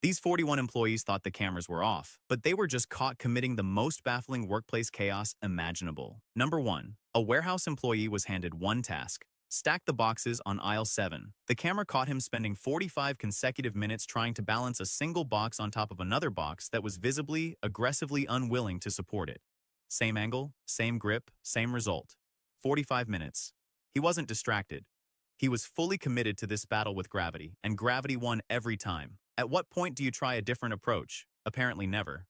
These 41 employees thought the cameras were off, but they were just caught committing the most baffling workplace chaos imaginable. Number 1. A warehouse employee was handed one task: stack the boxes on aisle 7. The camera caught him spending 45 consecutive minutes trying to balance a single box on top of another box that was visibly, aggressively unwilling to support it. Same angle, same grip, same result. 45 minutes. He wasn't distracted. He was fully committed to this battle with gravity, and gravity won every time. At what point do you try a different approach? Apparently never.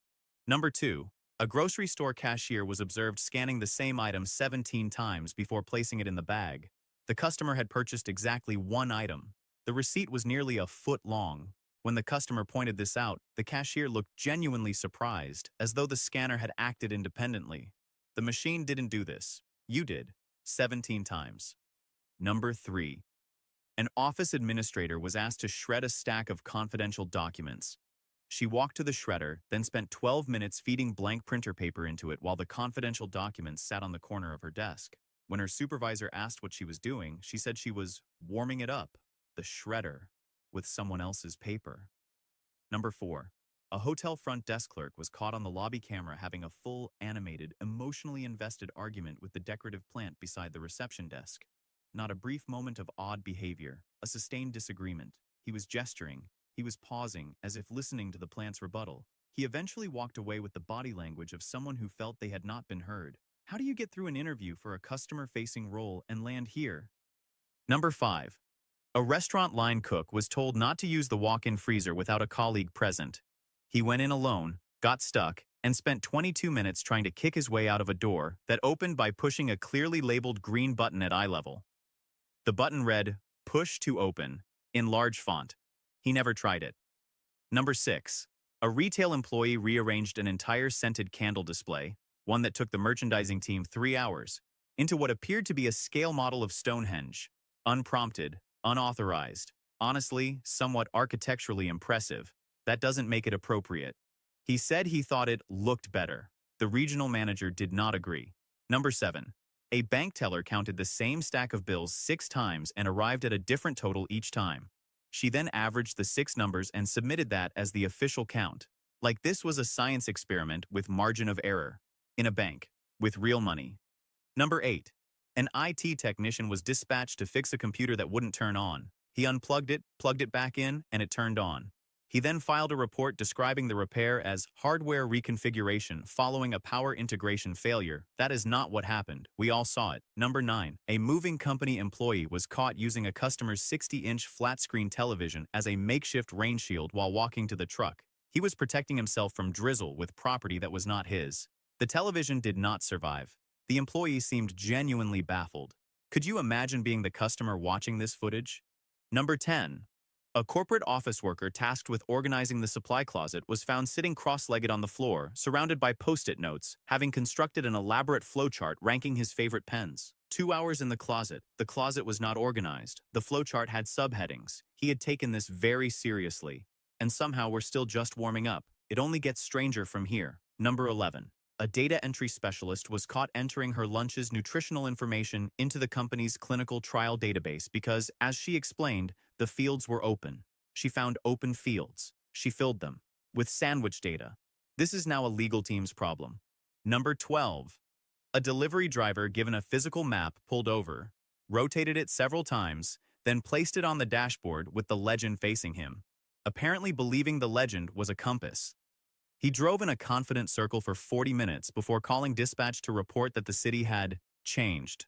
Number 2. A grocery store cashier was observed scanning the same item 17 times before placing it in the bag. The customer had purchased exactly one item. The receipt was nearly a foot long. When the customer pointed this out, the cashier looked genuinely surprised, as though the scanner had acted independently. The machine didn't do this. You did. 17 times. Number 3. An office administrator was asked to shred a stack of confidential documents. She walked to the shredder, then spent 12 minutes feeding blank printer paper into it while the confidential documents sat on the corner of her desk. When her supervisor asked what she was doing, she said she was warming it up, the shredder, with someone else's paper. Number 4. A hotel front desk clerk was caught on the lobby camera having a full, animated, emotionally invested argument with the decorative plant beside the reception desk. Not a brief moment of odd behavior, a sustained disagreement. He was gesturing. He was pausing, as if listening to the plant's rebuttal. He eventually walked away with the body language of someone who felt they had not been heard. How do you get through an interview for a customer-facing role and land here? Number 5. A restaurant line cook was told not to use the walk-in freezer without a colleague present. He went in alone, got stuck, and spent 22 minutes trying to kick his way out of a door that opened by pushing a clearly labeled green button at eye level. The button read, "Push to open," in large font. He never tried it. Number 6. A retail employee rearranged an entire scented candle display, one that took the merchandising team 3 hours, into what appeared to be a scale model of Stonehenge. Unprompted, unauthorized, honestly, somewhat architecturally impressive. That doesn't make it appropriate. He said he thought it looked better. The regional manager did not agree. Number 7. A bank teller counted the same stack of bills 6 times and arrived at a different total each time. She then averaged the 6 numbers and submitted that as the official count. Like this was a science experiment with margin of error. In a bank. With real money. Number 8. An IT technician was dispatched to fix a computer that wouldn't turn on. He unplugged it, plugged it back in, and it turned on. He then filed a report describing the repair as hardware reconfiguration following a power integration failure. That is not what happened. We all saw it. Number 9. A moving company employee was caught using a customer's 60-inch flat-screen television as a makeshift rain shield while walking to the truck. He was protecting himself from drizzle with property that was not his. The television did not survive. The employee seemed genuinely baffled. Could you imagine being the customer watching this footage? Number 10. A corporate office worker tasked with organizing the supply closet was found sitting cross-legged on the floor, surrounded by post-it notes, having constructed an elaborate flowchart ranking his favorite pens. 2 hours in the closet was not organized. The flowchart had subheadings. He had taken this very seriously. And somehow we're still just warming up. It only gets stranger from here. Number 11. A data entry specialist was caught entering her lunch's nutritional information into the company's clinical trial database because, as she explained, the fields were open. She found open fields. She filled them with sandwich data. This is now a legal team's problem. Number 12. A delivery driver given a physical map pulled over, rotated it several times, then placed it on the dashboard with the legend facing him, apparently believing the legend was a compass. He drove in a confident circle for 40 minutes before calling dispatch to report that the city had changed.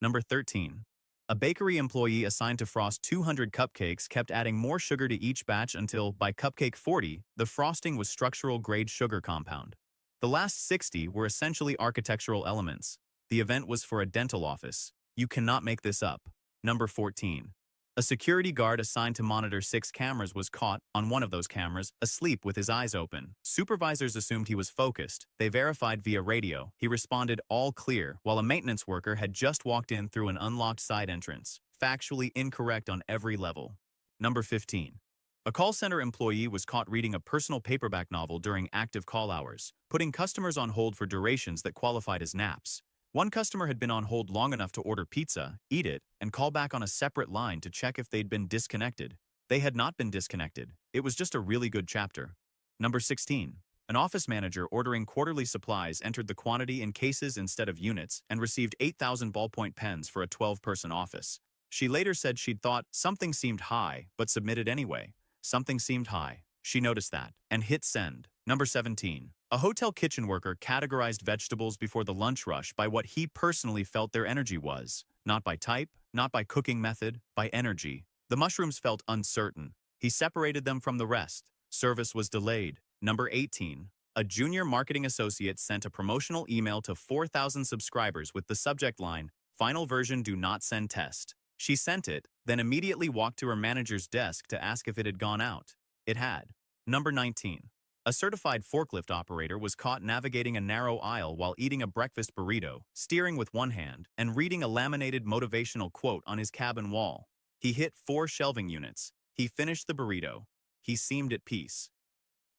Number 13. A bakery employee assigned to frost 200 cupcakes kept adding more sugar to each batch until, by cupcake 40, the frosting was structural-grade sugar compound. The last 60 were essentially architectural elements. The event was for a dental office. You cannot make this up. Number 14. A security guard assigned to monitor 6 cameras was caught, on one of those cameras, asleep with his eyes open. Supervisors assumed he was focused. They verified via radio. He responded all clear, while a maintenance worker had just walked in through an unlocked side entrance. Factually incorrect on every level. Number 15. A call center employee was caught reading a personal paperback novel during active call hours, putting customers on hold for durations that qualified as naps. One customer had been on hold long enough to order pizza, eat it, and call back on a separate line to check if they'd been disconnected. They had not been disconnected. It was just a really good chapter. Number 16. An office manager ordering quarterly supplies entered the quantity in cases instead of units and received 8,000 ballpoint pens for a 12-person office. She later said she'd thought something seemed high, but submitted anyway. Something seemed high. She noticed that and hit send. Number 17. A hotel kitchen worker categorized vegetables before the lunch rush by what he personally felt their energy was. Not by type, not by cooking method, by energy. The mushrooms felt uncertain. He separated them from the rest. Service was delayed. Number 18. A junior marketing associate sent a promotional email to 4,000 subscribers with the subject line, "Final version do not send test." She sent it, then immediately walked to her manager's desk to ask if it had gone out. It had. Number 19. A certified forklift operator was caught navigating a narrow aisle while eating a breakfast burrito, steering with one hand, and reading a laminated motivational quote on his cabin wall. He hit 4 shelving units. He finished the burrito. He seemed at peace.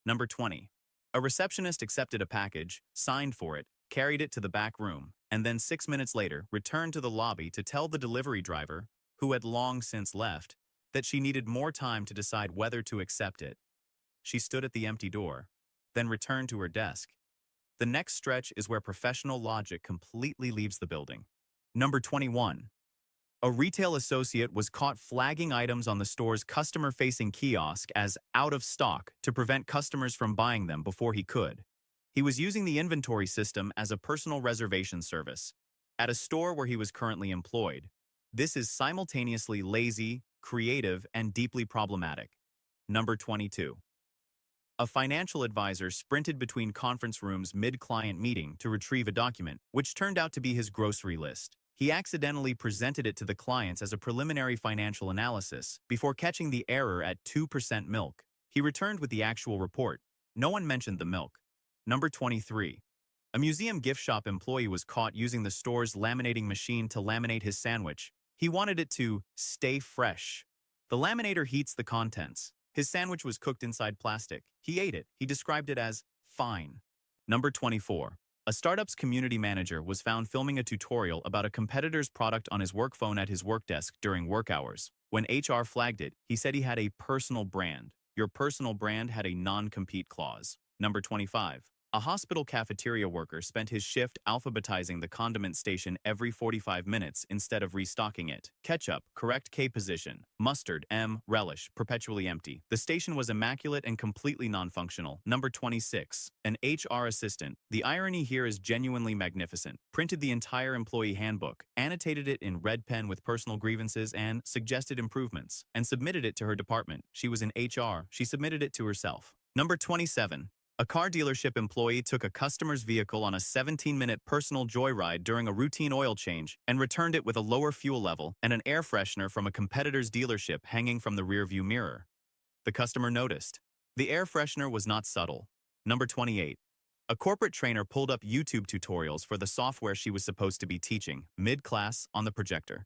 Number 20. A receptionist accepted a package, signed for it, carried it to the back room, and then 6 minutes later returned to the lobby to tell the delivery driver, who had long since left, that she needed more time to decide whether to accept it. She stood at the empty door, then returned to her desk. The next stretch is where professional logic completely leaves the building. Number 21. A retail associate was caught flagging items on the store's customer-facing kiosk as out of stock to prevent customers from buying them before he could. He was using the inventory system as a personal reservation service at a store where he was currently employed. This is simultaneously lazy, creative, and deeply problematic. Number 22. A financial advisor sprinted between conference rooms mid-client meeting to retrieve a document, which turned out to be his grocery list. He accidentally presented it to the clients as a preliminary financial analysis before catching the error at 2% milk. He returned with the actual report. No one mentioned the milk. Number 23. A museum gift shop employee was caught using the store's laminating machine to laminate his sandwich. He wanted it to stay fresh. The laminator heats the contents. His sandwich was cooked inside plastic. He ate it. He described it as fine. Number 24. A startup's community manager was found filming a tutorial about a competitor's product on his work phone at his work desk during work hours. When HR flagged it, he said he had a personal brand. Your personal brand had a non-compete clause. Number 25. A hospital cafeteria worker spent his shift alphabetizing the condiment station every 45 minutes instead of restocking it. Ketchup, correct K position. Mustard, M, relish, perpetually empty. The station was immaculate and completely non-functional. Number 26. An HR assistant. The irony here is genuinely magnificent. Printed the entire employee handbook, annotated it in red pen with personal grievances and suggested improvements, and submitted it to her department. She was in HR. She submitted it to herself. Number 27. A car dealership employee took a customer's vehicle on a 17-minute personal joyride during a routine oil change and returned it with a lower fuel level and an air freshener from a competitor's dealership hanging from the rearview mirror. The customer noticed. The air freshener was not subtle. Number 28. A corporate trainer pulled up YouTube tutorials for the software she was supposed to be teaching, mid-class, on the projector.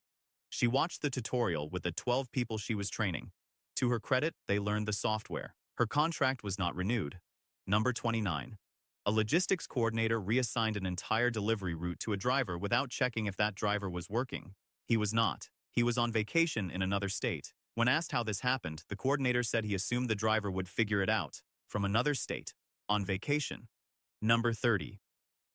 She watched the tutorial with the 12 people she was training. To her credit, they learned the software. Her contract was not renewed. Number 29. A logistics coordinator reassigned an entire delivery route to a driver without checking if that driver was working. He was not. He was on vacation in another state. When asked how this happened, the coordinator said he assumed the driver would figure it out. From another state. On vacation. Number 30.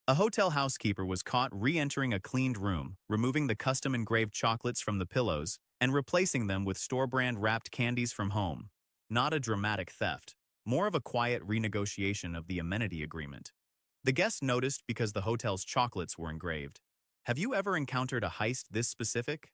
A hotel housekeeper was caught re-entering a cleaned room, removing the custom-engraved chocolates from the pillows, and replacing them with store-brand wrapped candies from home. Not a dramatic theft. More of a quiet renegotiation of the amenity agreement. The guest noticed because the hotel's chocolates were engraved. Have you ever encountered a heist this specific?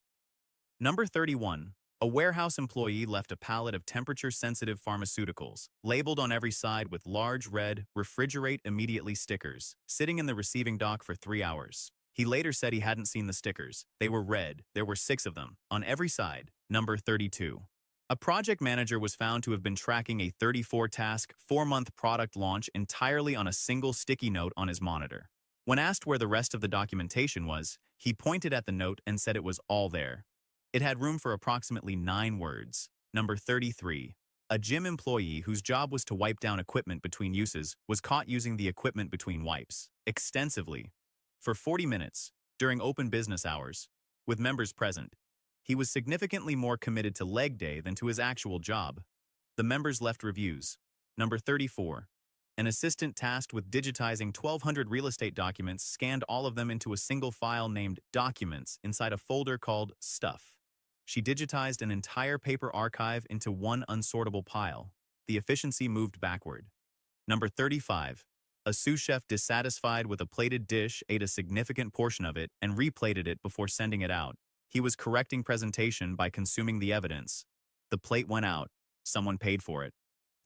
Number 31. A warehouse employee left a pallet of temperature-sensitive pharmaceuticals, labeled on every side with large red "Refrigerate immediately" stickers, sitting in the receiving dock for 3 hours. He later said he hadn't seen the stickers. They were red. There were 6 of them, on every side. Number 32. A project manager was found to have been tracking a 34-task, 4-month product launch entirely on a single sticky note on his monitor. When asked where the rest of the documentation was, he pointed at the note and said it was all there. It had room for approximately 9 words. Number 33. A gym employee whose job was to wipe down equipment between uses was caught using the equipment between wipes extensively for 40 minutes during open business hours, with members present. He was significantly more committed to leg day than to his actual job. The members left reviews. Number 34. An assistant tasked with digitizing 1,200 real estate documents scanned all of them into a single file named Documents inside a folder called Stuff. She digitized an entire paper archive into one unsortable pile. The efficiency moved backward. Number 35. A sous chef dissatisfied with a plated dish ate a significant portion of it and replated it before sending it out. He was correcting presentation by consuming the evidence. The plate went out. Someone paid for it.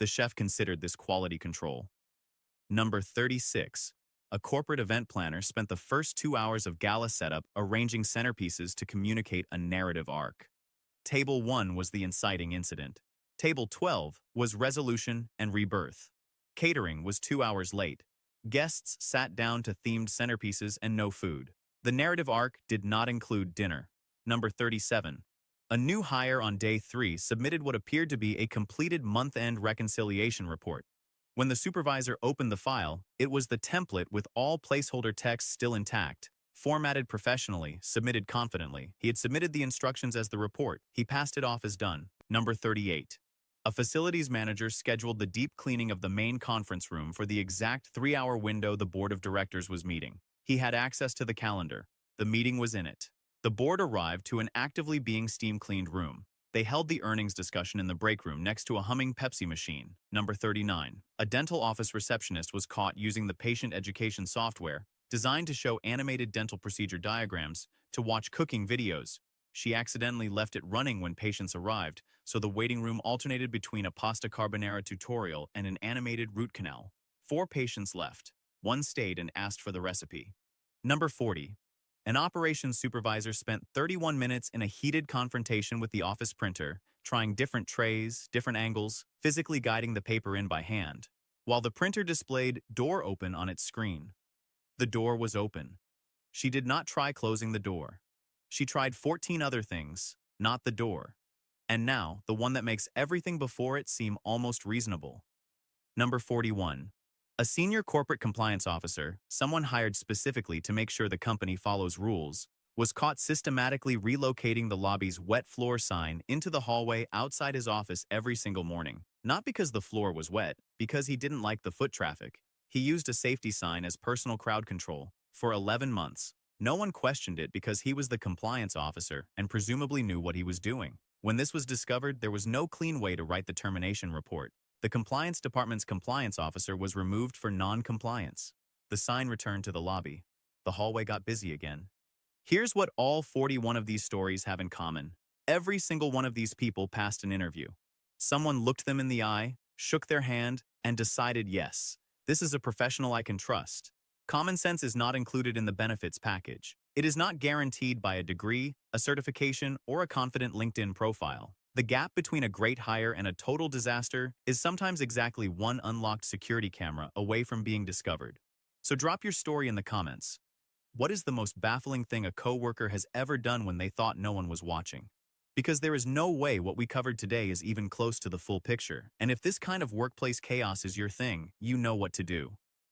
The chef considered this quality control. Number 36. A corporate event planner spent the first 2 hours of gala setup arranging centerpieces to communicate a narrative arc. Table 1 was the inciting incident. Table 12 was resolution and rebirth. Catering was 2 hours late. Guests sat down to themed centerpieces and no food. The narrative arc did not include dinner. Number 37. A new hire on day 3 submitted what appeared to be a completed month-end reconciliation report. When the supervisor opened the file, it was the template with all placeholder text still intact, formatted professionally, submitted confidently. He had submitted the instructions as the report. He passed it off as done. Number 38. A facilities manager scheduled the deep cleaning of the main conference room for the exact 3-hour window the board of directors was meeting. He had access to the calendar. The meeting was in it. The board arrived to an actively being steam-cleaned room. They held the earnings discussion in the break room next to a humming Pepsi machine. Number 39. A dental office receptionist was caught using the patient education software, designed to show animated dental procedure diagrams, to watch cooking videos. She accidentally left it running when patients arrived, so the waiting room alternated between a pasta carbonara tutorial and an animated root canal. 4 patients left. 1 stayed and asked for the recipe. Number 40. An operations supervisor spent 31 minutes in a heated confrontation with the office printer, trying different trays, different angles, physically guiding the paper in by hand, while the printer displayed "door open" on its screen. The door was open. She did not try closing the door. She tried 14 other things, not the door. And now, the one that makes everything before it seem almost reasonable. Number 41. A senior corporate compliance officer, someone hired specifically to make sure the company follows rules, was caught systematically relocating the lobby's wet floor sign into the hallway outside his office every single morning. Not because the floor was wet, because he didn't like the foot traffic. He used a safety sign as personal crowd control. For 11 months, no one questioned it because he was the compliance officer and presumably knew what he was doing. When this was discovered, there was no clean way to write the termination report. The compliance department's compliance officer was removed for non-compliance. The sign returned to the lobby. The hallway got busy again. Here's what all 41 of these stories have in common. Every single one of these people passed an interview. Someone looked them in the eye, shook their hand, and decided, yes, this is a professional I can trust. Common sense is not included in the benefits package. It is not guaranteed by a degree, a certification, or a confident LinkedIn profile. The gap between a great hire and a total disaster is sometimes exactly one unlocked security camera away from being discovered. So drop your story in the comments. What is the most baffling thing a coworker has ever done when they thought no one was watching? Because there is no way what we covered today is even close to the full picture. And if this kind of workplace chaos is your thing, you know what to do.